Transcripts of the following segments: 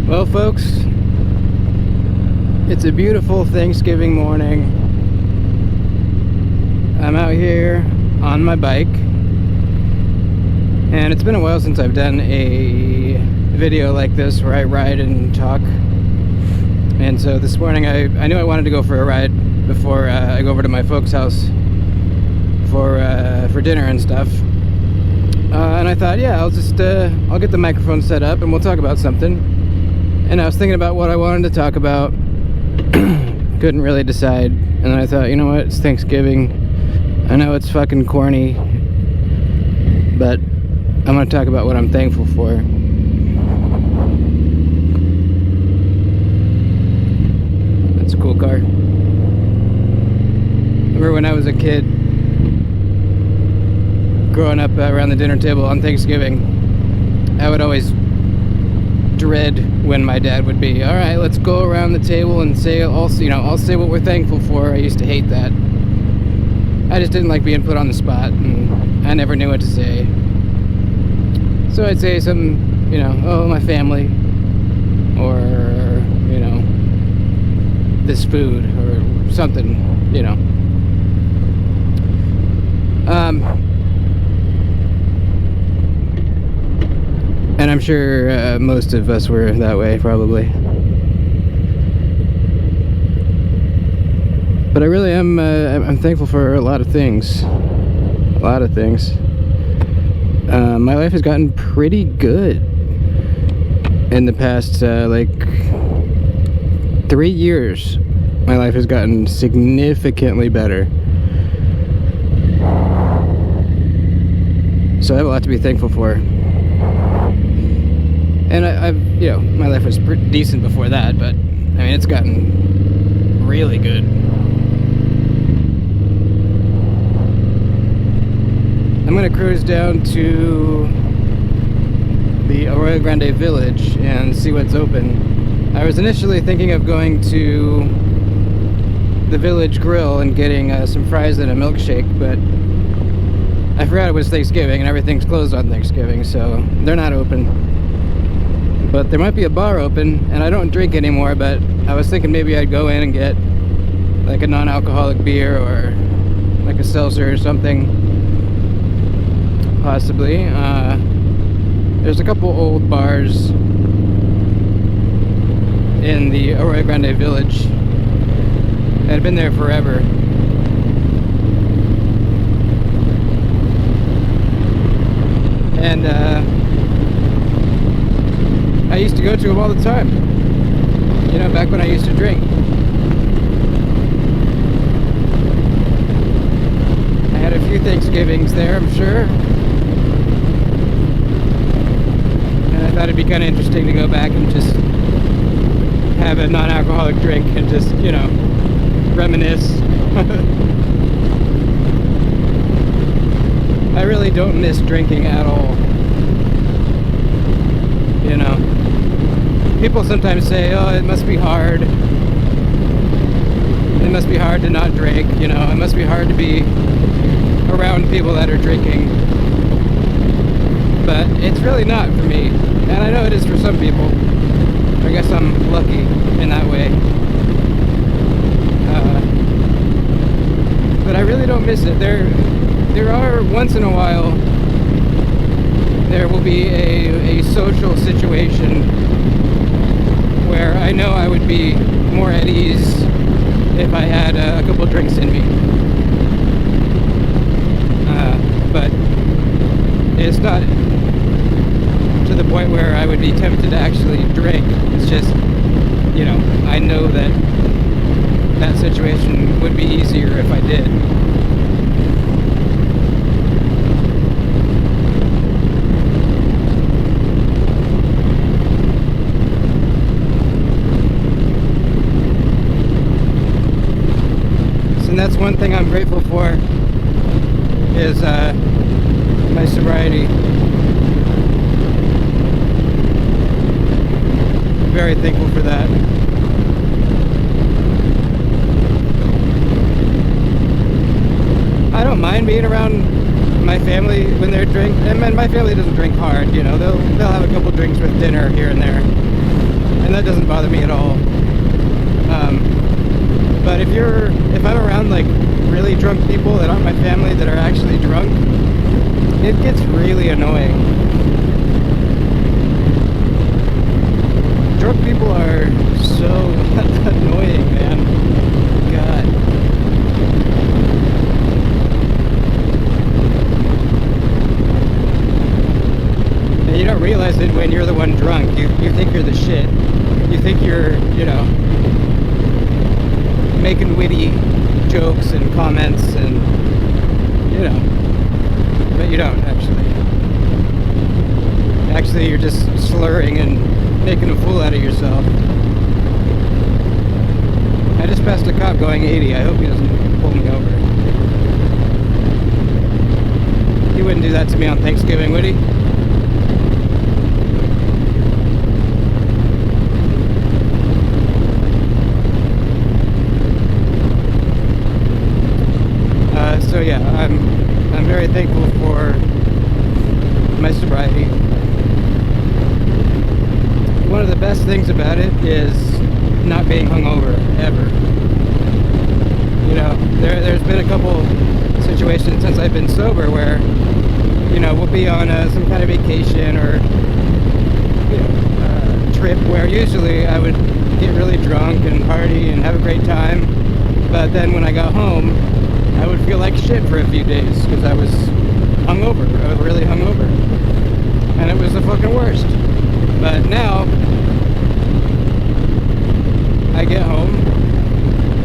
Well, folks, it's a beautiful Thanksgiving morning. I'm out here on my bike, and it's been a while since I've done a video like this where I ride and talk. And so this morning I knew I wanted to go for a ride before I go over to my folks' house for dinner and stuff. And I thought, yeah, I'll get the microphone set up and we'll talk about something. And I was thinking about what I wanted to talk about. Couldn't really decide. And then I thought, you know what? It's Thanksgiving. I know it's fucking corny, but I'm going to talk about what I'm thankful for. That's a cool car. Remember when I was a kid, growing up around the dinner table on Thanksgiving, I would always dread when my dad would be, all right, let's go around the table and say, I'll say what we're thankful for. I used to hate that. I just didn't like being put on the spot, and I never knew what to say. So I'd say something, oh, my family, or, this food, or something, And I'm sure most of us were that way, probably. But I really am, I'm thankful for a lot of things. A lot of things. My life has gotten pretty good in the past, 3 years. My life has gotten significantly better. So I have a lot to be thankful for. And my life was pretty decent before that, but, it's gotten really good. I'm going to cruise down to the Arroyo Grande Village and see what's open. I was initially thinking of going to the Village Grill and getting some fries and a milkshake, but I forgot it was Thanksgiving and everything's closed on Thanksgiving, so they're not open. But there might be a bar open, and I don't drink anymore, but I was thinking maybe I'd go in and get like a non-alcoholic beer or like a seltzer or something, possibly. There's a couple old bars in the Arroyo Grande Village that have been there forever. And I used to go to them all the time, back when I used to drink. I had a few Thanksgivings there, I'm sure. And I thought it'd be kind of interesting to go back and just have a non-alcoholic drink and just, reminisce. I really don't miss drinking at all. People sometimes say, oh, it must be hard. It must be hard to not drink, it must be hard to be around people that are drinking. But it's really not for me. And I know it is for some people. I guess I'm lucky in that way. But I really don't miss it. There are, once in a while, there will be a social situation where I know I would be more at ease if I had a couple drinks in me. But it's not to the point where I would be tempted to actually drink. It's just, I know that that situation would be easier if I did. And that's one thing I'm grateful for, is my sobriety. Very thankful for that. I don't mind being around my family when they're drinking. And my family doesn't drink hard, you know. They'll have a couple drinks with dinner here and there. that doesn't bother me at all. But if I'm around like really drunk people that aren't my family that are actually drunk, it gets really annoying. Drunk people are so annoying, man. God. And you don't realize it when you're the one drunk. You think you're the shit. You think you're, making witty jokes and comments and, but you don't actually. Actually, you're just slurring and making a fool out of yourself. I just passed a cop going 80. I hope he doesn't pull me over. He wouldn't do that to me on Thanksgiving, would he? So yeah, I'm very thankful for my sobriety. One of the best things about it is not being hungover, ever. There's been a couple situations since I've been sober where, we'll be on some kind of vacation or, trip where usually I would get really drunk and party and have a great time. But then when I got home, I would feel like shit for a few days because I was hungover. I was really hungover. And it was the fucking worst. But now, I get home,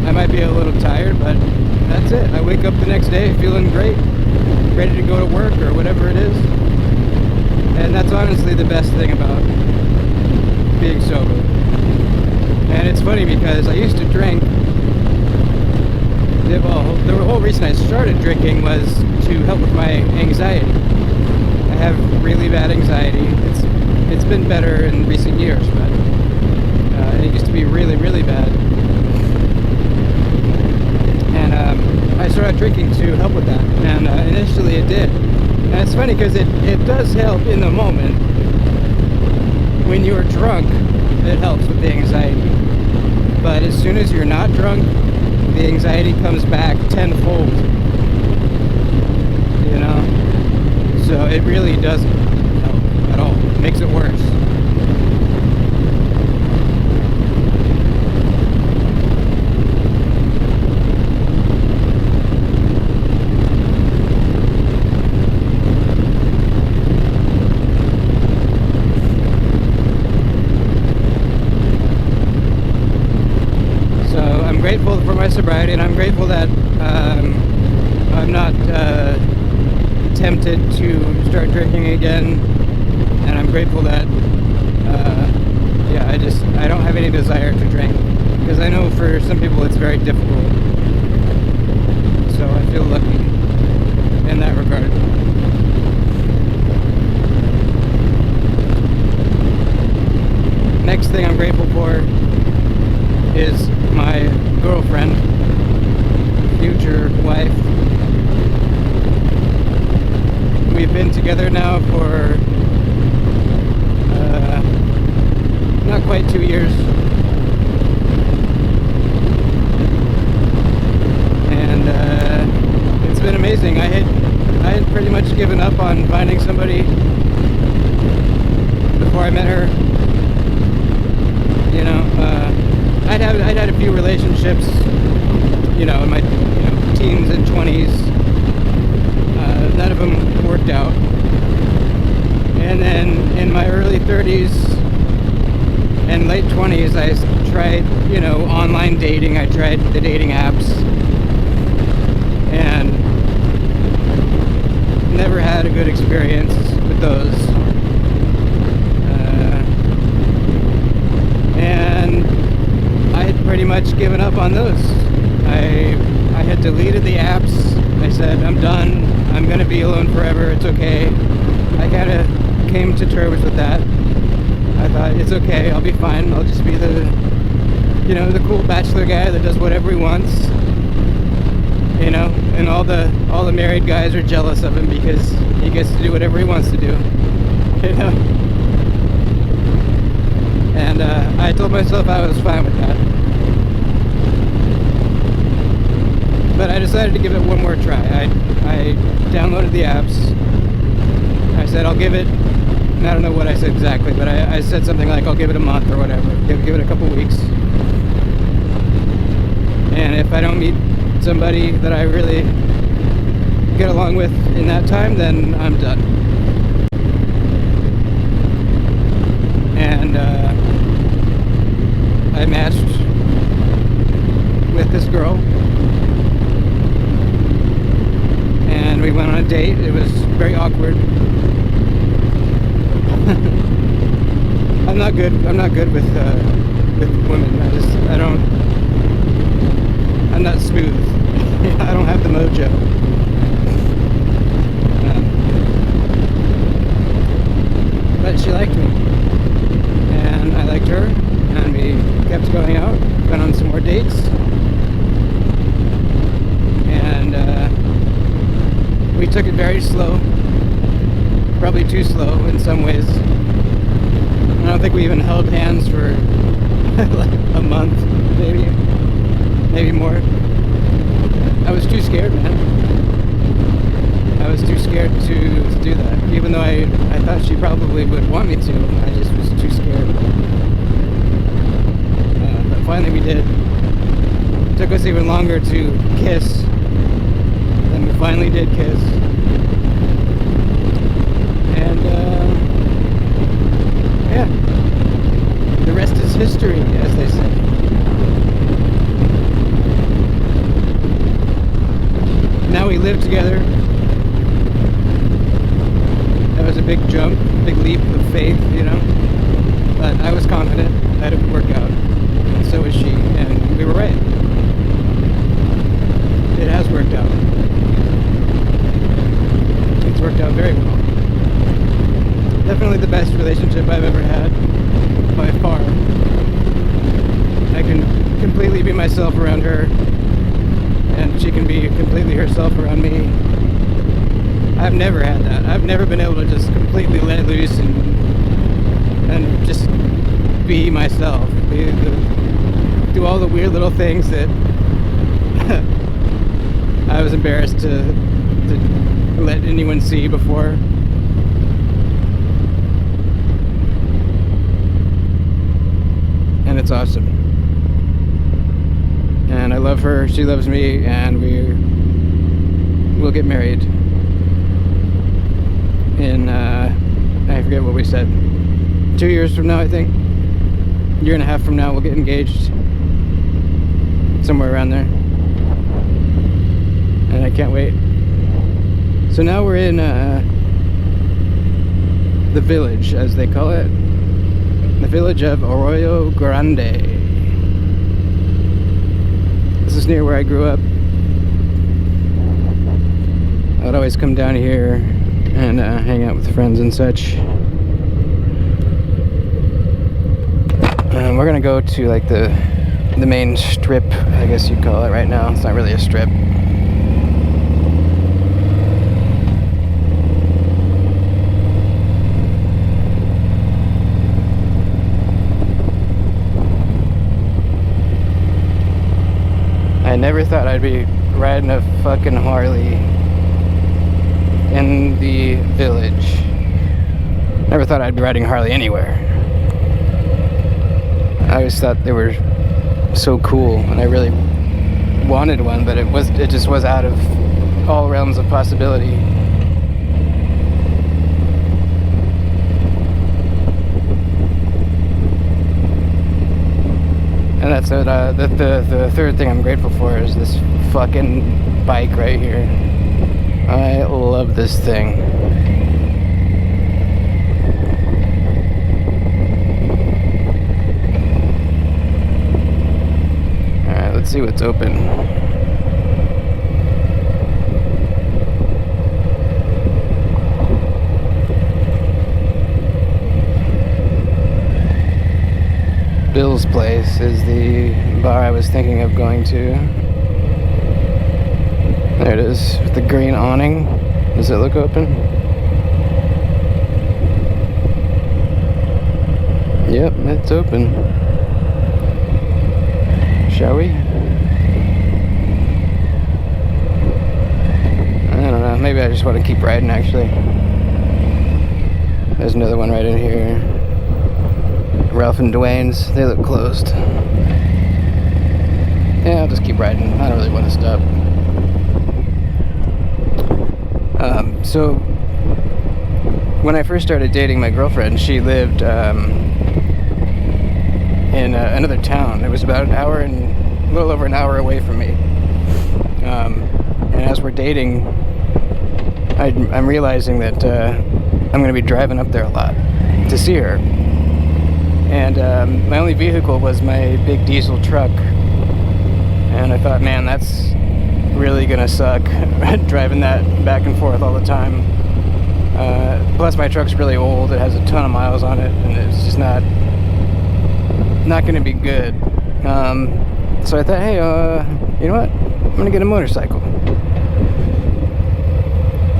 I might be a little tired, but that's it. I wake up the next day feeling great, ready to go to work or whatever it is. And that's honestly the best thing about being sober. And it's funny because I used to drink. Well, the whole reason I started drinking was to help with my anxiety. I have really bad anxiety. It's been better in recent years, but it used to be really, really bad. And I started drinking to help with that. And initially it did. And it's funny because it does help in the moment. When you're drunk, it helps with the anxiety. But as soon as you're not drunk, the anxiety comes back tenfold. So it really doesn't help at all. It makes it worse. Grateful for my sobriety, and I'm grateful that I'm not tempted to start drinking again, and I'm grateful that I don't have any desire to drink, because I know for some people it's very difficult, so I feel lucky in that regard. Next thing I'm grateful for is my girlfriend, future wife. We've been together now for not quite 2 years, and it's been amazing. I had pretty much given up on finding somebody before I met her. I'd had a few relationships, in my teens and 20s. None of them worked out. And then in my early 30s and late 20s, I tried, online dating. I tried the dating apps and never had a good experience with those. And I had pretty much given up on those. I had deleted the apps. I said, I'm done. I'm going to be alone forever. It's okay. I kind of came to terms with that. I thought, it's okay. I'll be fine. I'll just be the cool bachelor guy that does whatever he wants. And all the married guys are jealous of him because he gets to do whatever he wants to do. And I told myself I was fine with that. But I decided to give it one more try. I downloaded the apps. I said I'll give it, I don't know what I said exactly, but I said something like I'll give it a month or whatever. Give it a couple weeks. And if I don't meet somebody that I really get along with in that time, then I'm done. And I matched with this girl. And we went on a date. It was very awkward. I'm not good with women. I'm not smooth. I don't have the mojo. But she liked me, and I liked her, and we kept going out, went on some more dates, and we took it very slow, probably too slow in some ways. I don't think we even held hands for like a month, maybe more. I was too scared, man. I was too scared to do that, even though I thought she probably would want me to. I just was too scared. But finally we did. It took us even longer to kiss. Then we finally did kiss. And yeah, the rest is history, as they say. Now we live together. That was a big jump, big leap of faith, you know. But I was confident that it would work out. And so was she, and we were right. It has worked out. It's worked out very well. Definitely the best relationship I've ever had, by far. I can completely be myself around her, and she can be completely herself around me. I've never had that. I've never been able to just completely let loose and just be myself. Do all the weird little things that I was embarrassed to let anyone see before. And it's awesome. And I love her, she loves me, and we'll get married in, I forget what we said, 2 years from now, I think. A year and a half from now, we'll get engaged. Somewhere around there. And I can't wait. So now we're in the village, as they call it. The village of Arroyo Grande. This is near where I grew up. I would always come down here and hang out with friends and such. We're gonna go to like the main strip, I guess you'd call it right now. It's not really a strip. I never thought I'd be riding a fucking Harley in the village. Never thought I'd be riding Harley anywhere. I always thought they were so cool, and I really wanted one, but it just was out of all realms of possibility. And that's it. The third thing I'm grateful for is this fucking bike right here. I love this thing. Alright, let's see what's open. Bill's Place is the bar I was thinking of going to. There it is, with the green awning. Does it look open? Yep, it's open. Shall we? I don't know. Maybe I just want to keep riding, actually. There's another one right in here. Ralph and Dwayne's. They look closed. Yeah, I'll just keep riding. I don't really want to stop. So, when I first started dating my girlfriend, she lived in another town. It was about a little over an hour away from me. And as we're dating, I'm realizing that I'm going to be driving up there a lot to see her. And my only vehicle was my big diesel truck. And I thought, man, that's really going to suck, driving that back and forth all the time. Plus, my truck's really old. It has a ton of miles on it, and it's just not going to be good. So I thought, hey, you know what? I'm going to get a motorcycle.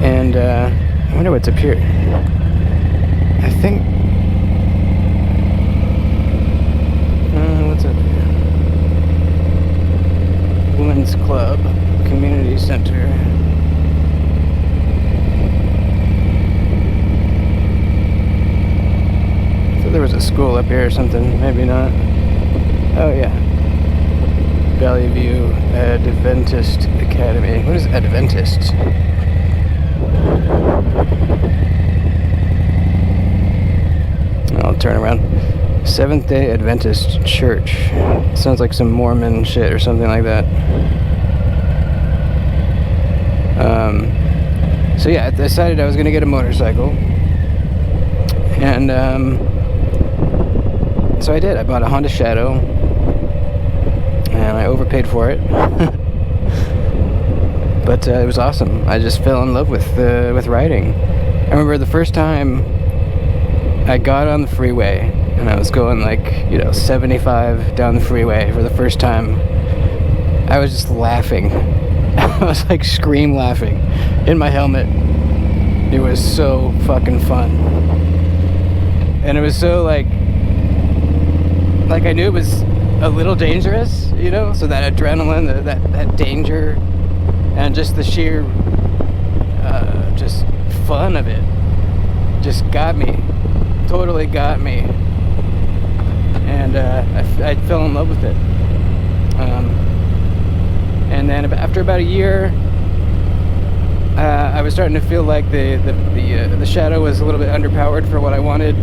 And I wonder what's up here. I think... what's up here? Women's Club, Community Center. I thought there was a school up here or something. Maybe not. Oh, yeah. Valley View Adventist Academy. What is Adventist? I'll turn around. Seventh-day Adventist Church. Sounds like some Mormon shit or something like that. So yeah, I decided I was going to get a motorcycle. And so I did. I bought a Honda Shadow. And I overpaid for it. But it was awesome. I just fell in love with riding. I remember the first time I got on the freeway, and I was going 75 down the freeway for the first time. I was just laughing. I was scream laughing in my helmet. It was so fucking fun. And it was so I knew it was a little dangerous, so that adrenaline, that danger, and just the sheer just fun of it just got me. Totally got me. And I fell in love with it. And then after about a year, I was starting to feel like the Shadow was a little bit underpowered for what I wanted.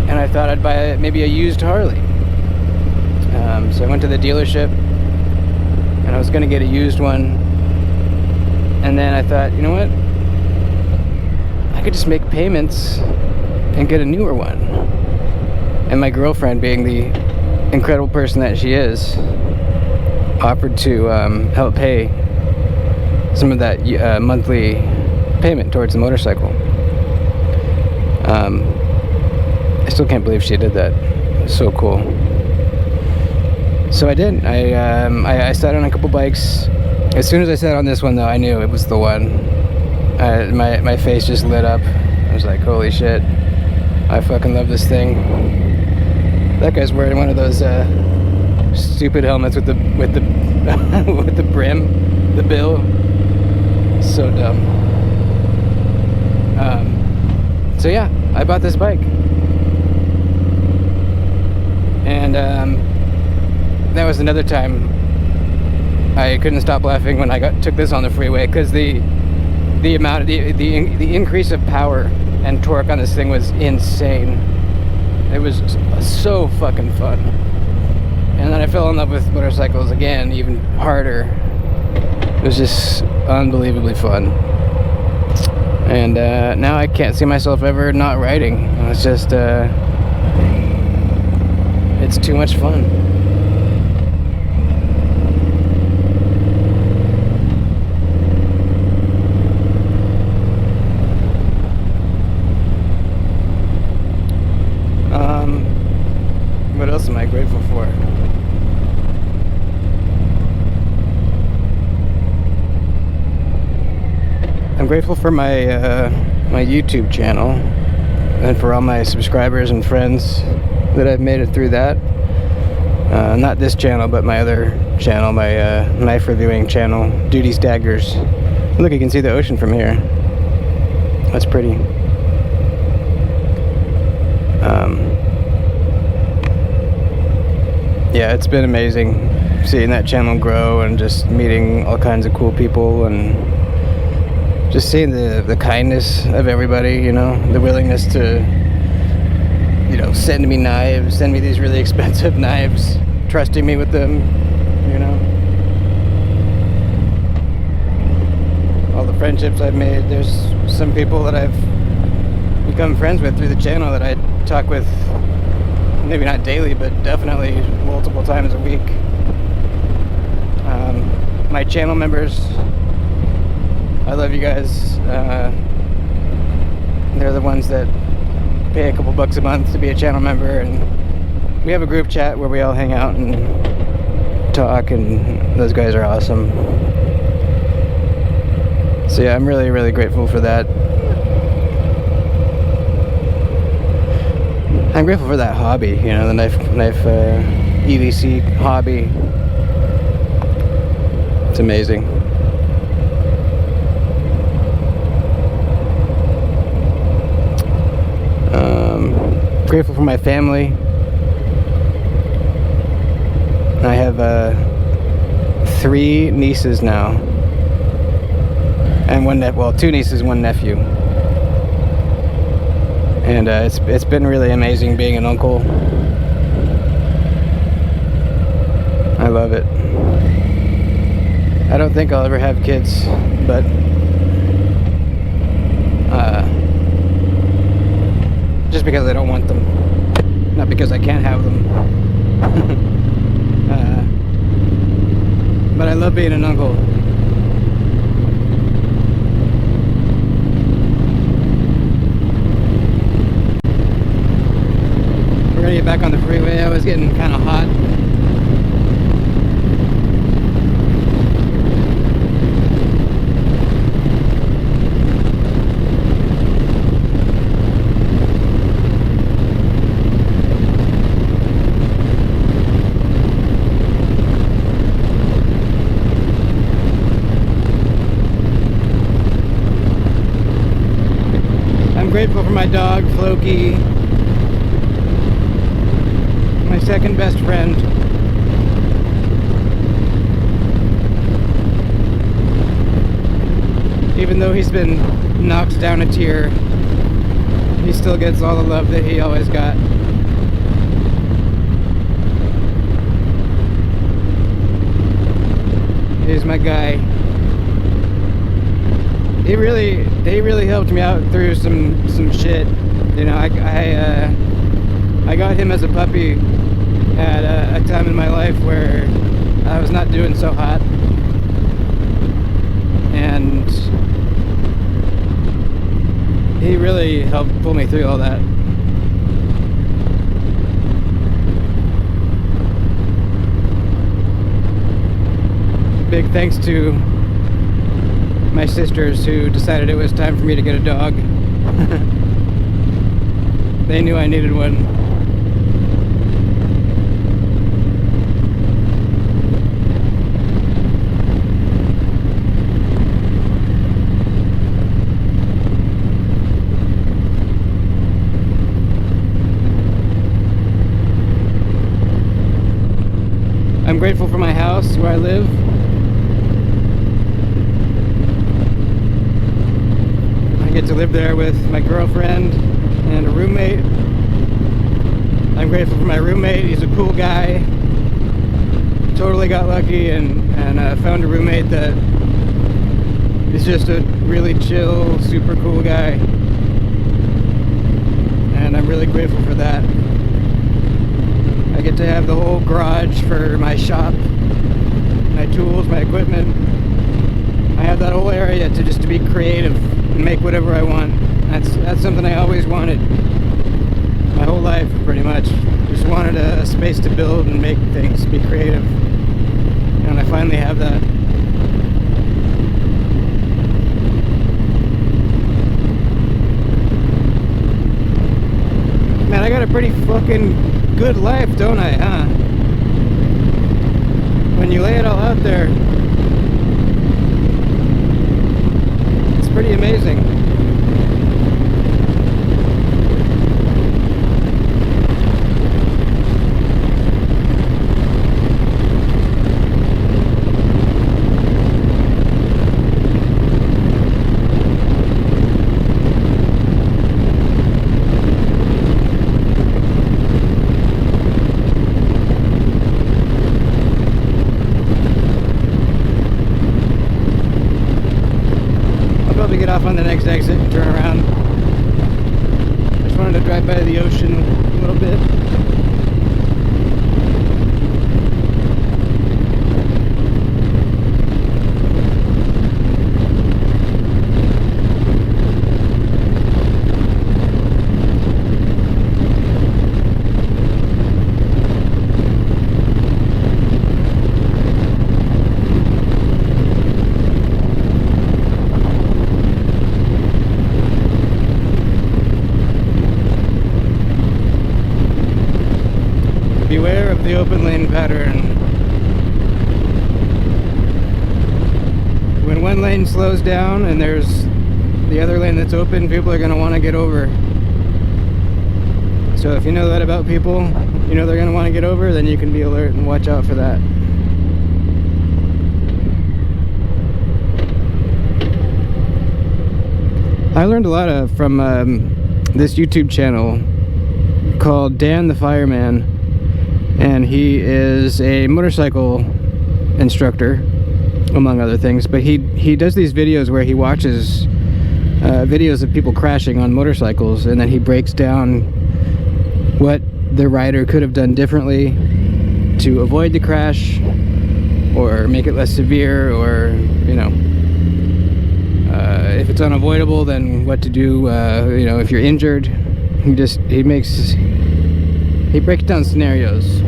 And I thought I'd buy maybe a used Harley. So I went to the dealership, and I was going to get a used one. And then I thought, you know what? I could just make payments and get a newer one. And my girlfriend, being the incredible person that she is, offered to help pay some of that monthly payment towards the motorcycle. I still can't believe she did that. It was so cool. So I did. I sat on a couple bikes. As soon as I sat on this one, though, I knew it was the one. My face just lit up. I was like, holy shit, I fucking love this thing. That guy's wearing one of those stupid helmets with the with the brim, the bill. So dumb. So yeah, I bought this bike, and that was another time I couldn't stop laughing when I took this on the freeway, because the amount of the increase of power and torque on this thing was insane. It was so fucking fun. And then I fell in love with motorcycles again, even harder. It was just unbelievably fun. And now I can't see myself ever not riding. It's just it's too much fun. What else am I grateful for? I'm grateful for my my YouTube channel, and for all my subscribers and friends. that I've made it through that. Not this channel, but my other channel, my knife reviewing channel, Duty's Daggers. Look, you can see the ocean from here. That's pretty. Yeah, it's been amazing seeing that channel grow and just meeting all kinds of cool people and just seeing the kindness of everybody, you know, the willingness to, you know, send me knives, send me these really expensive knives, trusting me with them, you know. All the friendships I've made. There's some people that I've become friends with through the channel that I talk with, maybe not daily, but definitely multiple times a week. My channel members, I love you guys. They're the ones that pay a couple bucks a month to be a channel member, and we have a group chat where we all hang out and talk, and those guys are awesome. So yeah, I'm really, really grateful for that. I'm grateful for that hobby, you know, the knife EDC hobby. It's amazing. Grateful for my family. I have 3 nieces now, and well, 2 nieces, 1 nephew. And it's been really amazing being an uncle. I love it. I don't think I'll ever have kids, but just because I don't want them, not because I can't have them. But I love being an uncle. We're gonna get back on the freeway. I was getting kind of hot. I'm grateful for my dog, Floki. My second best friend. Even though he's been knocked down a tier, he still gets all the love that he always got. He's my guy. He really helped me out through some shit. You know, I got him as a puppy at a time in my life where I was not doing so hot, and he really helped pull me through all that. Big thanks to my sisters who decided it was time for me to get a dog. They knew I needed one. I'm grateful for my house where I live. I get to live there with my girlfriend and a roommate. I'm grateful for my roommate. He's a cool guy. Totally got lucky and found a roommate that is just a really chill, super cool guy. And I'm really grateful for that. I get to have the whole garage for my shop, my tools, my equipment. I have that whole area to be creative and make whatever I want. That's something I always wanted my whole life, pretty much. Just wanted a space to build and make things, be creative, and I finally have that. Man, I got a pretty fucking good life, don't I, huh? When you lay it all out there, it's pretty amazing. Get off on the next exit and turn around. Just wanted to drive by the ocean a little bit. Beware of the open lane pattern. When one lane slows down and there's the other lane that's open, people are going to want to get over. So if you know that about people, you know they're going to want to get over, then you can be alert and watch out for that. I learned a lot from this YouTube channel called Dan the Fireman. And he is a motorcycle instructor, among other things, but he does these videos where he watches videos of people crashing on motorcycles, and then he breaks down what the rider could have done differently to avoid the crash or make it less severe, or you know, if it's unavoidable, then what to do, you know, if you're injured. He breaks down scenarios.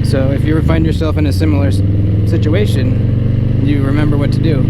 So if you ever find yourself in a similar situation, you remember what to do.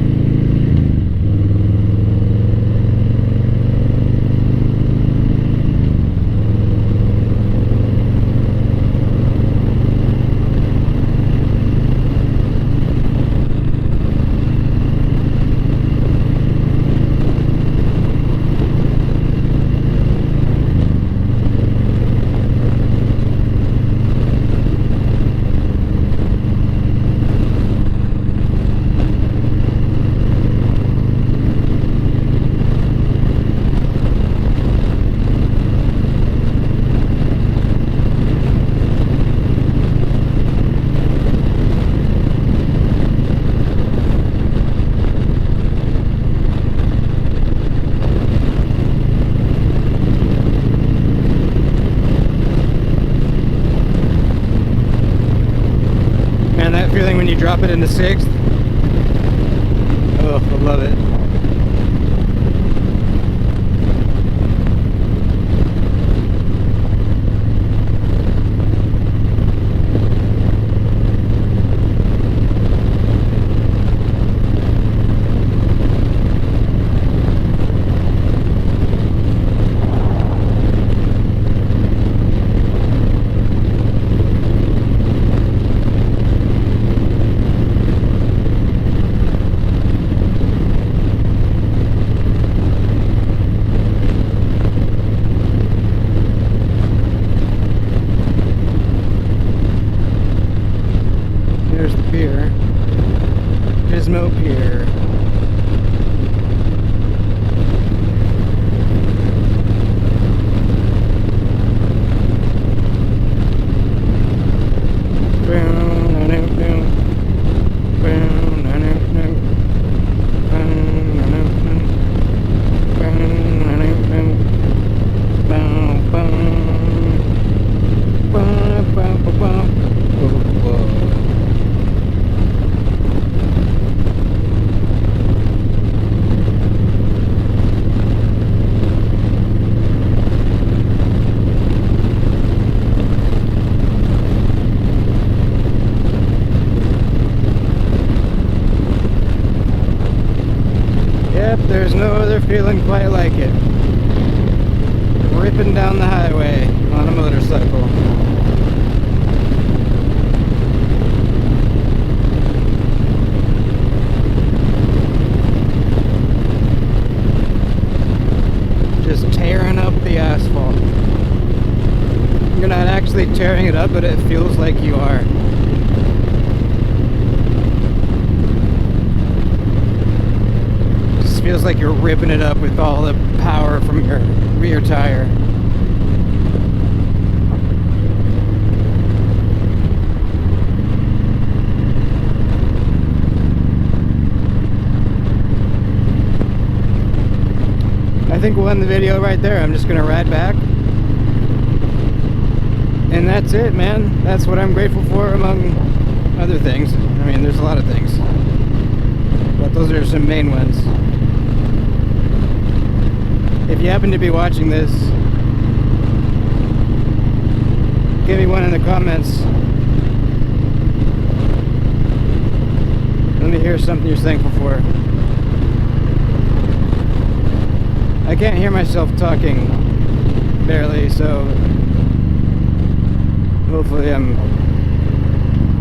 Man, that feeling when you drop it into sixth. Oh, I love it. There's the pier. Pismo Pier. Yep, there's no other feeling quite like it. Rip zipping down the highway on a motorcycle. Just tearing up the asphalt. You're not actually tearing it up, but it feels like you are. Just feels like you're ripping it up with all the power from your rear tire. I think we'll end the video right there. I'm just gonna ride back. And that's it, man. That's what I'm grateful for, among other things. I mean, there's a lot of things, but those are some main ones. If you happen to be watching this, give me one in the comments. Let me hear something you're thankful for. I can't hear myself talking barely, so hopefully I'm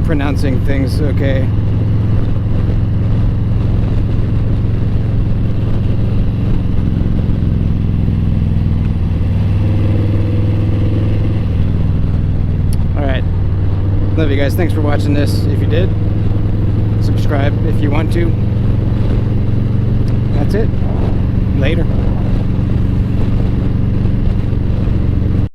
pronouncing things okay. Alright. Love you guys. Thanks for watching this. If you did, subscribe if you want to. That's it. Later.